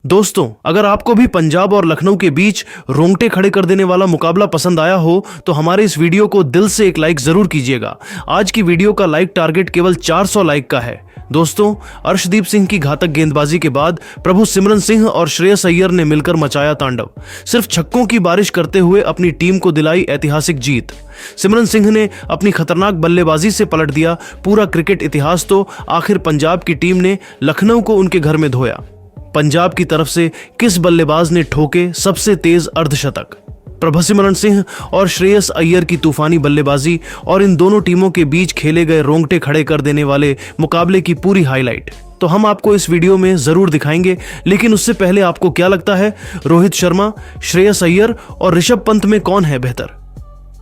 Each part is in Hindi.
दोस्तों, अगर आपको भी पंजाब और लखनऊ के बीच रोंगटे खड़े कर देने वाला मुकाबला पसंद आया हो तो हमारे इस वीडियो को दिल से एक लाइक जरूर कीजिएगा। आज की वीडियो का लाइक टारगेट केवल 400 लाइक का है। दोस्तों, अर्शदीप सिंह की घातक गेंदबाजी के बाद प्रभु सिमरन सिंह और श्रेयस अय्यर ने मिलकर मचाया तांडव। सिर्फ छक्कों की बारिश करते हुए अपनी टीम को दिलाई ऐतिहासिक जीत। सिमरन सिंह ने अपनी खतरनाक बल्लेबाजी से पलट दिया पूरा क्रिकेट इतिहास। तो आखिर पंजाब की टीम ने लखनऊ को उनके घर में धोया। पंजाब की तरफ से किस बल्लेबाज ने ठोके सबसे तेज अर्धशतक? प्रभसिमरन सिंह और श्रेयस अय्यर की तूफानी बल्लेबाजी और इन दोनों टीमों के बीच खेले गए रोंगटे खड़े कर देने वाले मुकाबले की पूरी हाईलाइट तो हम आपको इस वीडियो में जरूर दिखाएंगे। लेकिन उससे पहले आपको क्या लगता है, रोहित शर्मा, श्रेयस अय्यर और ऋषभ पंत में कौन है बेहतर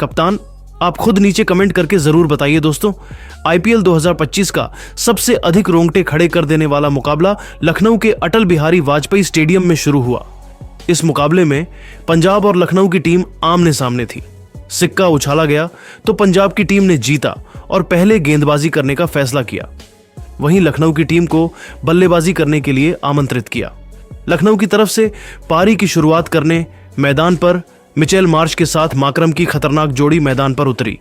कप्तान? आप खुद नीचे कमेंट करके जरूर बताइए। दोस्तों, आईपीएल 2025 का सबसे अधिक रोंगटे खड़े कर देने वाला मुकाबला लखनऊ के अटल बिहारी वाजपेयी स्टेडियम में शुरू हुआ। इस मुकाबले में पंजाब और लखनऊ की टीम आमने सामने थी। सिक्का उछाला गया तो पंजाब की टीम ने जीता और पहले गेंदबाजी करने का फैसला किया। वहीं लखनऊ की टीम को बल्लेबाजी करने के लिए आमंत्रित किया। लखनऊ की तरफ से पारी की शुरुआत करने मैदान पर मिचेल मार्श के साथ माकरम की खतरनाक जोड़ी मैदान पर उतरी।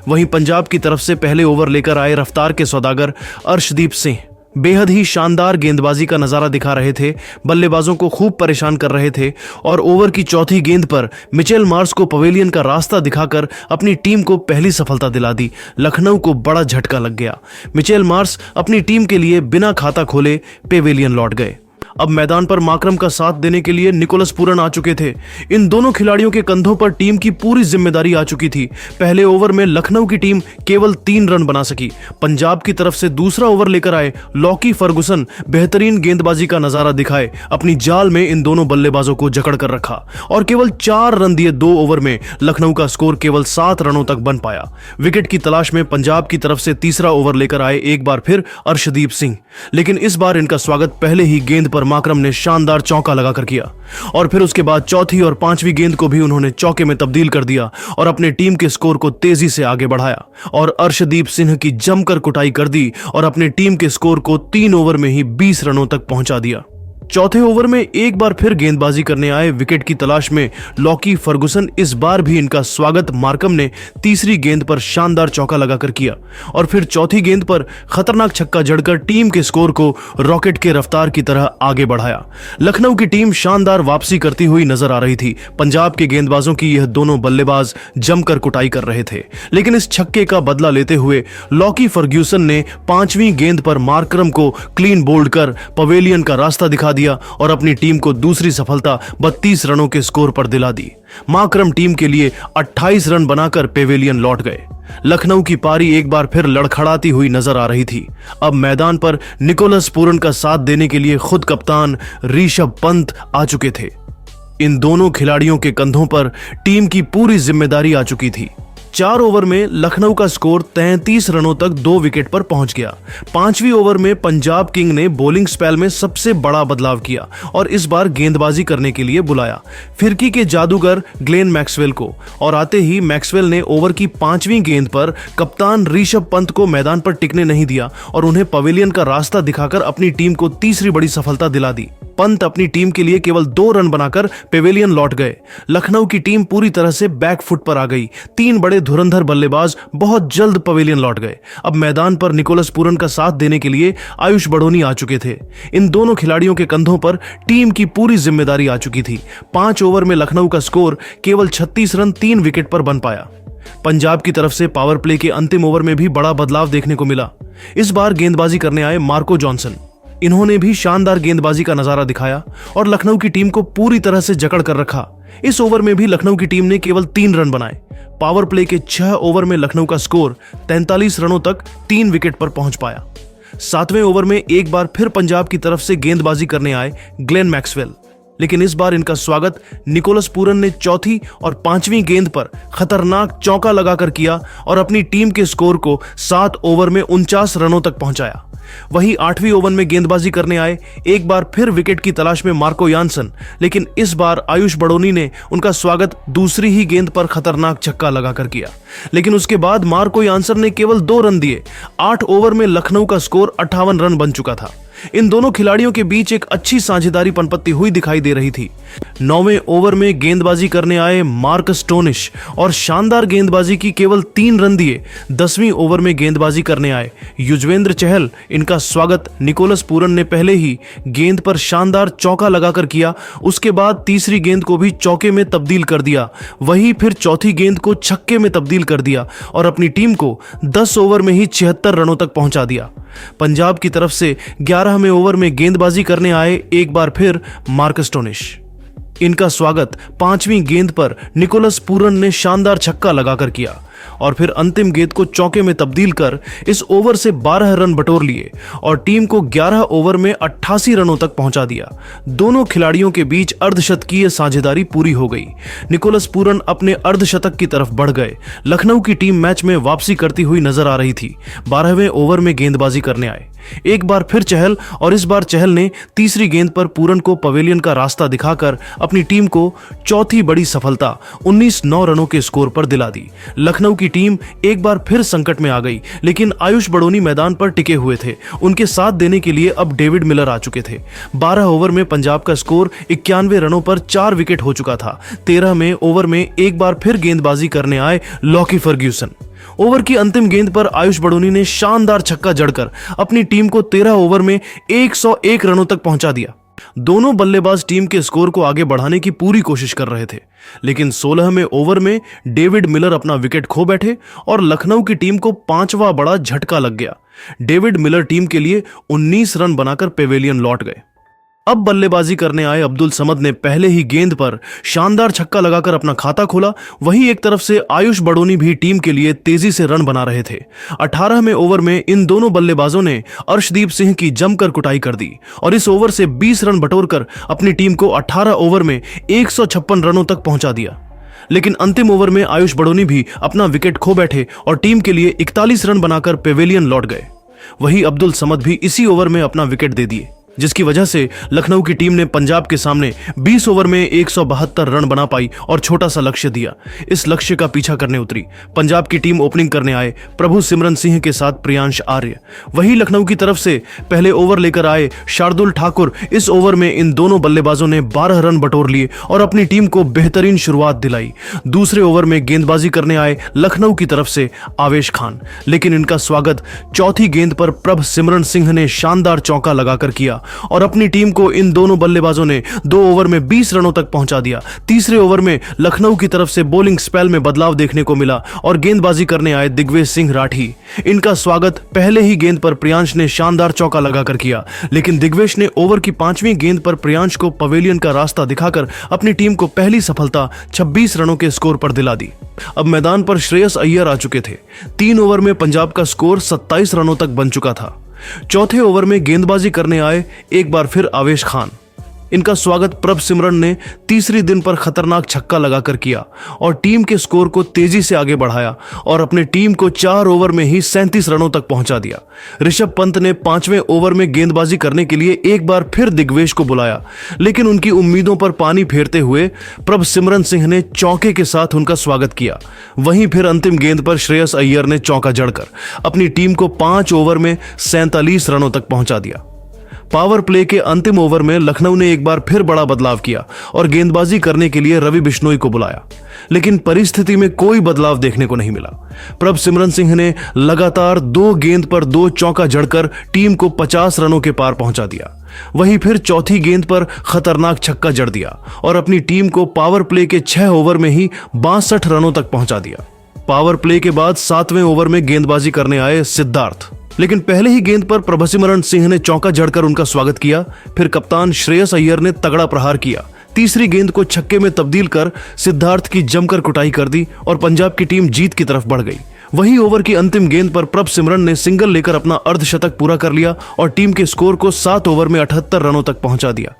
वहीं पंजाब की तरफ से पहले ओवर लेकर आए रफ्तार के सौदागर अर्शदीप सिंह बेहद ही शानदार गेंदबाजी का नजारा दिखा रहे थे, बल्लेबाजों को खूब परेशान कर रहे थे और ओवर की चौथी गेंद पर मिचेल मार्श को पवेलियन का रास्ता दिखाकर अपनी टीम को पहली सफलता दिला दी। लखनऊ को बड़ा झटका लग गया। मिचेल मार्श अपनी टीम के लिए बिना खाता खोले पवेलियन लौट गए। अब मैदान पर माकरम का साथ देने के लिए निकोलस पूरन आ चुके थे। इन दोनों खिलाड़ियों के कंधों पर टीम की पूरी जिम्मेदारी आ चुकी थी। पहले ओवर में लखनऊ की टीम केवल 3 रन बना सकी। पंजाब की तरफ से दूसरा ओवर लेकर आए लॉकी फर्गुसन बेहतरीन गेंदबाजी का नजारा दिखाए, अपनी जाल में इन दोनों बल्लेबाजों को जकड़ कर रखा और केवल 4 रन दिए। 2 ओवर में लखनऊ का स्कोर केवल 7 रनों तक बन पाया। विकेट की तलाश में पंजाब की तरफ से तीसरा ओवर लेकर आए एक बार फिर अर्शदीप सिंह, लेकिन इस बार इनका स्वागत पहले ही गेंद पर माकरम ने शानदार चौका लगाकर किया और फिर उसके बाद चौथी और पांचवी गेंद को भी उन्होंने चौके में तब्दील कर दिया और अपने टीम के स्कोर को तेजी से आगे बढ़ाया और अर्शदीप सिंह की जमकर कुटाई कर दी और अपने टीम के स्कोर को 3 ओवर में ही 20 रनों तक पहुंचा दिया। चौथे ओवर में एक बार फिर गेंदबाजी करने आए विकेट की तलाश में लॉकी फर्गुसन। इस बार भी इनका स्वागत मार्कम ने तीसरी गेंद पर शानदार चौका लगाकर किया और फिर चौथी गेंद पर खतरनाक छक्का जड़कर टीम के स्कोर को रॉकेट के रफ्तार की तरह आगे बढ़ाया। लखनऊ की टीम शानदार वापसी करती हुई नजर आ रही थी। पंजाब के गेंदबाजों की यह दोनों बल्लेबाज जमकर कुटाई कर रहे थे, लेकिन इस छक्के का बदला लेते हुए लॉकी फर्ग्यूसन ने 5वीं गेंद पर मार्करम को क्लीन बोल्ड कर पवेलियन का रास्ता दिखा दिया और अपनी टीम को दूसरी सफलता 32 रनों के स्कोर पर दिला दी। माकरम टीम के लिए 28 रन बनाकर पेवेलियन लौट गए। लखनऊ की पारी एक बार फिर लड़खड़ाती हुई नजर आ रही थी। अब मैदान पर निकोलस पूरन का साथ देने के लिए खुद कप्तान ऋषभ पंत आ चुके थे। इन दोनों खिलाड़ियों के कंधों पर टीम की पूरी जिम्मेदारी आ चुकी थी। 4 ओवर में लखनऊ का स्कोर 33 रनों तक 2 विकेट पर पहुंच गया। 5वीं ओवर में पंजाब किंग ने बॉलिंग स्पेल में सबसे बड़ा बदलाव किया और इस बार गेंदबाजी करने के लिए बुलाया फिरकी के जादूगर ग्लेन मैक्सवेल को और आते ही मैक्सवेल ने ओवर की 5वीं गेंद पर कप्तान ऋषभ पंत को मैदान पर टिकने नहीं दिया और उन्हें पवेलियन का रास्ता दिखाकर अपनी टीम को तीसरी बड़ी सफलता दिला दी। पंत अपनी टीम के लिए केवल 2 रन बनाकर पेवेलियन लौट गए। लखनऊ की टीम पूरी तरह से बैकफुट पर आ गई। 3 बड़े धुरंधर बल्लेबाज बहुत जल्द पवेलियन लौट गए। अब मैदान पर निकोलस पूरन का साथ देने के लिए आयुष बड़ोनी आ चुके थे। इन दोनों खिलाड़ियों के कंधों पर टीम की पूरी जिम्मेदारी आ चुकी थी। 5 ओवर में लखनऊ का स्कोर केवल 36 रन 3 विकेट पर बन पाया। पंजाब की तरफ से पावर प्ले के अंतिम ओवर में भी बड़ा बदलाव देखने को मिला। इस बार गेंदबाजी करने आए मार्को जॉनसन। इन्होंने भी शानदार गेंदबाजी का नजारा दिखाया और लखनऊ की टीम को पूरी तरह से जकड़ कर रखा। इस ओवर में भी लखनऊ की टीम ने केवल 3 रन बनाए। पावर प्ले के 6 ओवर में लखनऊ का स्कोर 43 रनों तक 3 विकेट पर पहुंच पाया। 7वें ओवर में एक बार फिर पंजाब की तरफ से गेंदबाजी करने आए ग्लेन मैक्सवेल, लेकिन इस बार इनका स्वागत निकोलस पूरन ने चौथी और 5वीं गेंद पर खतरनाक चौका लगाकर किया और अपनी टीम के स्कोर को 7 ओवर में 49 रनों तक पहुंचाया। वहीं 8वीं ओवर में गेंदबाजी करने आए एक बार फिर विकेट की तलाश में मार्को यानसन, लेकिन इस बार आयुष बड़ोनी ने उनका स्वागत दूसरी ही गेंद पर खतरनाक छक्का लगाकर किया। लेकिन उसके बाद मार्को यानसन ने केवल 2 रन दिए। 8 ओवर में लखनऊ का स्कोर 58 रन बन चुका था। इन दोनों खिलाड़ियों के बीच एक अच्छी साझेदारी पनपत्ती हुई दिखाई दे रही थी। 9वें ओवर में गेंदबाजी करने आए मार्कस स्टोनिश और शानदार गेंदबाजी की केवल 3 रन दिए 10वीं ओवर में गेंदबाजी करने आए युजवेंद्र चहल। इनका स्वागत निकोलस पूरन ने पहले ही गेंद पर शानदार चौका लगाकर किया। उसके बाद तीसरी गेंद को भी चौके में तब्दील कर दिया, वही फिर चौथी गेंद को छक्के में तब्दील कर दिया और अपनी टीम को 10 ओवर में ही 76 रनों तक पहुंचा दिया। पंजाब की तरफ से 11वें ओवर में गेंदबाजी करने आए एक बार फिर मार्कस स्टोनिश। इनका स्वागत 5वीं गेंद पर निकोलस पूरन ने शानदार छक्का लगाकर किया और फिर अंतिम गेंद को चौके में तब्दील कर इस ओवर से 12 रन बटोर लिए और टीम को 11 ओवर में 88 रनों तक पहुंचा दिया। दोनों खिलाड़ियों के बीच अर्धशतकीय साझेदारी पूरी हो गई। निकोलस पूरन अपने अर्धशतक की तरफ बढ़ गए। लखनऊ की टीम मैच में वापसी करती हुई नजर आ रही थी। 12वें ओवर में गेंदबाजी करने आए एक बार फिर चहल और इस बार चहल ने तीसरी गेंद पर पूरन को पवेलियन का रास्ता दिखाकर अपनी टीम को चौथी बड़ी सफलता 19-9 रनों के स्कोर पर दिला दी। लखनऊ की टीम एक बार फिर संकट में आ गई, लेकिन आयुष बड़ोनी मैदान पर टिके हुए थे। उनके साथ देने के लिए अब डेविड मिलर आ चुके थे। 12 ओवर में पंजाब का स्कोर 91 रनों पर 4 विकेट हो चुका था। 13वें ओवर में एक बार फिर गेंदबाजी करने आए लॉकी फर्ग्यूसन। ओवर की अंतिम गेंद पर आयुष बड़ोनी ने शानदार छक्का जड़कर अपनी टीम को 13 ओवर में 101 रनों तक पहुंचा दिया। दोनों बल्लेबाज टीम के स्कोर को आगे बढ़ाने की पूरी कोशिश कर रहे थे, लेकिन 16वें ओवर में डेविड मिलर अपना विकेट खो बैठे और लखनऊ की टीम को 5वां बड़ा झटका लग गया। डेविड मिलर टीम के लिए 19 रन बनाकर पेवेलियन लौट गए। अब बल्लेबाजी करने आए अब्दुल समद ने पहले ही गेंद पर शानदार छक्का लगाकर अपना खाता खोला। वहीं एक तरफ से आयुष बड़ोनी भी टीम के लिए तेजी से रन बना रहे थे। 18वें ओवर में इन दोनों बल्लेबाजों ने अर्शदीप सिंह की जमकर कुटाई कर दी और इस ओवर से 20 रन बटोरकर अपनी टीम को 18 ओवर में 156 रनों तक पहुंचा दिया। लेकिन अंतिम ओवर में आयुष बड़ोनी भी अपना विकेट खो बैठे और टीम के लिए 41 रन बनाकर पेवेलियन लौट गए। वहीं अब्दुल समद भी इसी ओवर में अपना विकेट दे दिए, जिसकी वजह से लखनऊ की टीम ने पंजाब के सामने 20 ओवर में 172 रन बना पाई और छोटा सा लक्ष्य दिया। इस लक्ष्य का पीछा करने उतरी पंजाब की टीम। ओपनिंग करने आए प्रभु सिमरन सिंह के साथ प्रियांश आर्य। वहीं लखनऊ की तरफ से पहले ओवर लेकर आए शार्दुल ठाकुर। इस ओवर में इन दोनों बल्लेबाजों ने 12 रन बटोर लिए और अपनी टीम को बेहतरीन शुरुआत दिलाई। दूसरे ओवर में गेंदबाजी करने आए लखनऊ की तरफ से आवेश खान, लेकिन इनका स्वागत चौथी गेंद पर प्रभ सिमरन सिंह ने शानदार चौका लगाकर किया और अपनी टीम को इन दोनों बल्लेबाजों ने 2 ओवर में 20 रनों तक पहुंचा दिया। तीसरे ओवर में लखनऊ की तरफ से बॉलिंग स्पेल में बदलाव देखने को मिला और गेंदबाजी करने आए दिग्विजय सिंह राठी। इनका स्वागत पहले ही गेंद पर प्रियांश ने शानदार चौका लगाकर किया, लेकिन दिग्विजय ने ओवर की 5वीं गेंद पर प्रियांश को पवेलियन का रास्ता दिखाकर अपनी टीम को पहली सफलता 26 रनों के स्कोर पर दिला दी। अब मैदान पर श्रेयस अय्यर आ चुके थे। 3 ओवर में पंजाब का स्कोर 27 रनों तक बन चुका था। चौथे ओवर में गेंदबाजी करने आए एक बार फिर आवेश खान। इनका स्वागत प्रभ सिमरन ने तीसरी दिन पर खतरनाक छक्का लगाकर किया और टीम के स्कोर को तेजी से आगे बढ़ाया और अपने टीम को 4 ओवर में ही 37 रनों तक पहुंचा दिया। ऋषभ पंत ने 5वें ओवर में गेंदबाजी करने के लिए एक बार फिर दिग्विजय को बुलाया, लेकिन उनकी उम्मीदों पर पानी फेरते हुए प्रभ सिमरन सिंह ने चौके के साथ उनका स्वागत किया। वहीं फिर अंतिम गेंद पर श्रेयस अय्यर ने चौका जड़कर अपनी टीम को 5 ओवर में 47 रनों तक पहुंचा दिया। पावर प्ले के अंतिम ओवर में लखनऊ ने एक बार फिर बड़ा बदलाव किया और गेंदबाजी करने के लिए रवि बिश्नोई को बुलाया, लेकिन परिस्थिति में कोई बदलाव देखने को नहीं मिला। प्रभ सिमरन सिंह ने लगातार 2 गेंद पर 2 चौका जड़कर टीम को 50 रनों के पार पहुंचा दिया। वहीं फिर चौथी गेंद पर खतरनाक छक्का जड़ दिया और अपनी टीम को पावर प्ले के 6 ओवर में ही 62 रनों तक पहुंचा दिया। पावर प्ले के बाद 7वें ओवर में गेंदबाजी करने आए सिद्धार्थ, लेकिन पहले ही गेंद पर प्रभसिमरन सिंह ने चौका जड़कर उनका स्वागत किया। फिर कप्तान श्रेयस अय्यर ने तगड़ा प्रहार किया। तीसरी गेंद को छक्के में तब्दील कर सिद्धार्थ की जमकर कुटाई कर दी और पंजाब की टीम जीत की तरफ बढ़ गई। वहीं ओवर की अंतिम गेंद पर प्रभ सिमरन ने सिंगल लेकर अपना अर्धशतक पूरा कर लिया और टीम के स्कोर को 7 ओवर में 78 रनों तक पहुंचा दिया।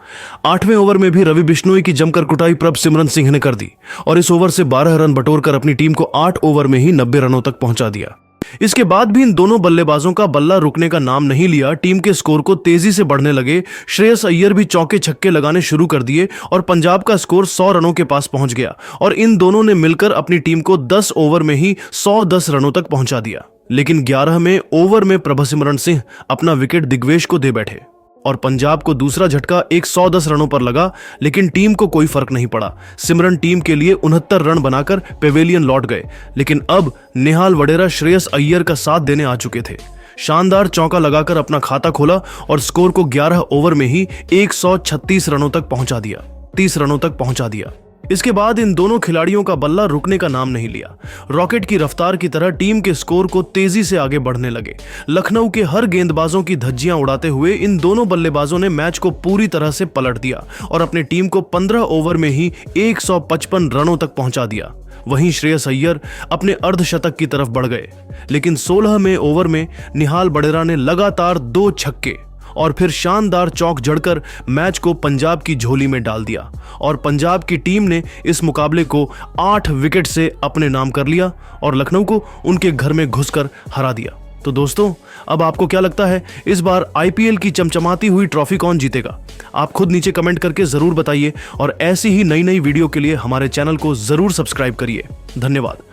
8वें ओवर में भी रवि बिश्नोई की जमकर कुटाई प्रभ सिमरन सिंह ने कर दी और इस ओवर से 12 रन बटोरकर अपनी टीम को 8 ओवर में ही 90 रनों तक पहुंचा दिया। इसके बाद भी इन दोनों बल्लेबाजों का बल्ला रुकने का नाम नहीं लिया। टीम के स्कोर को तेजी से बढ़ने लगे। श्रेयस अय्यर भी चौके छक्के लगाने शुरू कर दिए और पंजाब का स्कोर 100 रनों के पास पहुंच गया और इन दोनों ने मिलकर अपनी टीम को 10 ओवर में ही 110 रनों तक पहुंचा दिया। लेकिन 11वें ओवर में प्रभसिमरन सिंह अपना विकेट दिग्विजय को दे बैठे। और पंजाब को दूसरा झटका 110 रनों पर लगा, लेकिन टीम को कोई फर्क नहीं पड़ा। सिमरन टीम के लिए 69 रन बनाकर पेवेलियन लौट गए, लेकिन अब नेहाल वडेरा श्रेयस अय्यर का साथ देने आ चुके थे। शानदार चौका लगाकर अपना खाता खोला और स्कोर को 11 ओवर में ही 136 रनों तक पहुंचा दिया। इसके बाद इन दोनों खिलाड़ियों का बल्ला रुकने का नाम नहीं लिया। रॉकेट की रफ्तार की तरह टीम के स्कोर को तेजी से आगे बढ़ने लगे। लखनऊ के हर गेंदबाजों की धज्जियां उड़ाते हुए इन दोनों बल्लेबाजों ने मैच को पूरी तरह से पलट दिया और अपनी टीम को 15 ओवर में ही 155 रनों तक पहुंचा दिया। वहीं श्रेयस अय्यर अपने अर्धशतक की तरफ बढ़ गए, लेकिन 16वें ओवर में नेहाल वडेरा ने लगातार 2 छक्के और फिर शानदार चौक जड़कर मैच को पंजाब की झोली में डाल दिया और पंजाब की टीम ने इस मुकाबले को 8 विकेट से अपने नाम कर लिया और लखनऊ को उनके घर में घुसकर हरा दिया। तो दोस्तों, अब आपको क्या लगता है, इस बार आईपीएल की चमचमाती हुई ट्रॉफी कौन जीतेगा? आप खुद नीचे कमेंट करके जरूर बताइए और ऐसी ही नई वीडियो के लिए हमारे चैनल को जरूर सब्सक्राइब करिए। धन्यवाद।